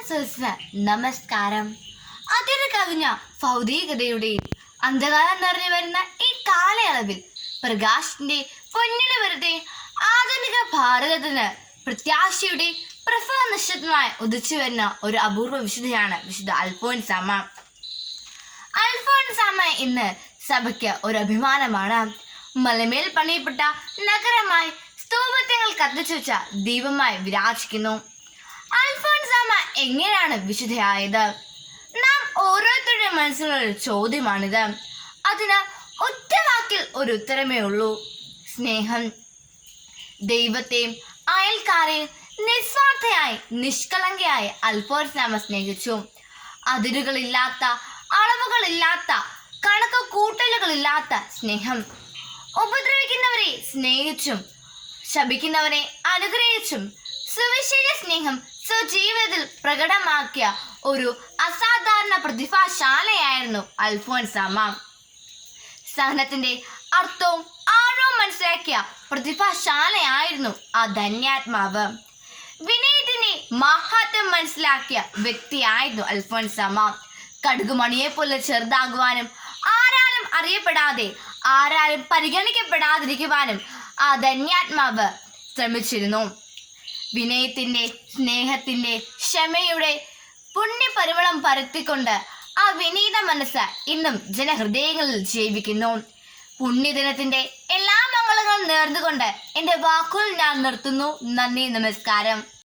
സദസ്സിന് നമസ്കാരം. അതിര് കവിഞ്ഞ ഭൗതികതയുടെയും അന്ധകാരം നിറഞ്ഞു വരുന്ന ഈ കാലയളവിൽ പ്രകാശിന്റെ പൊന്നിന് വെറുതെ ആധുനിക ഭാരതത്തിന് പ്രത്യാശയുടെ പ്രഭവ നക്ഷത്രമായി ഉദിച്ചു വരുന്ന ഒരു അപൂർവ വിശുദ്ധയാണ് വിശുദ്ധ അൽഫോൻസാമ്മ. അൽഫോൻസാമ്മ ഇന്ന് സഭയ്ക്ക് ഒരു അഭിമാനമാണ്. മലമേൽ പണിയപ്പെട്ട നഗരമായി സ്തൂപത്യങ്ങൾ കത്തിച്ചു വെച്ച ദീപമായി വിരാജിക്കുന്നു. അൽഫോൻസാമ്മ എങ്ങനെയാണ് വിശുദ്ധയായത്? നാം ഓരോരുത്തരുടെ മനസ്സിലുള്ള ചോദ്യമാണിത്. അതിന് ഒറ്റ വാക്കിൽ ഒരു ഉത്തരമേ ഉള്ളൂ: സ്നേഹം. ദൈവത്തെയും അയൽക്കാരെയും നിസ്വാർത്ഥയായി നിഷ്കളങ്കയായി അൽഫോൻസാമ്മ സ്നേഹിച്ചു. അതിരുകളില്ലാത്ത, അളവുകളില്ലാത്ത, കണക്ക് കൂട്ടലുകളില്ലാത്ത സ്നേഹം. ഉപദ്രവിക്കുന്നവരെ സ്നേഹിച്ചും ശപിക്കുന്നവരെ അനുഗ്രഹിച്ചും സുവിശേഷ സ്നേഹം സ്വജീവിതത്തിൽ പ്രകടമാക്കിയ ഒരു അസാധാരണ പ്രതിഭാശാലയായിരുന്നു അൽഫോൻസാമ്മ. സഹനത്തിന്റെ അർത്ഥവും ആഴവും മനസ്സിലാക്കിയ പ്രതിഭാശാലയായിരുന്നു ആ ധന്യാത്മാവ്. വിനയത്തിന്റെ മഹത്വം മനസ്സിലാക്കിയ വ്യക്തിയായിരുന്നു അൽഫോൻസാമ്മ. കടുകുമണിയെ പോലെ ചെറുതാകുവാനും ആരാലും അറിയപ്പെടാതെ ആരാലും പരിഗണിക്കപ്പെടാതിരിക്കുവാനും ആ ധന്യാത്മാവ് ശ്രമിച്ചിരുന്നു. വിനയത്തിന്റെ, സ്നേഹത്തിന്റെ, ക്ഷമയുടെ പുണ്യപരിമളം പരത്തിക്കൊണ്ട് ആ വിനീത മനസ്സ് ഇന്നും ജനഹൃദയങ്ങളിൽ ജീവിക്കുന്നു. പുണ്യദിനത്തിന്റെ എല്ലാ മംഗളങ്ങളും നേർന്നുകൊണ്ട് എൻ്റെ വാക്കുകൾ ഞാൻ നിർത്തുന്നു. നന്ദി, നമസ്കാരം.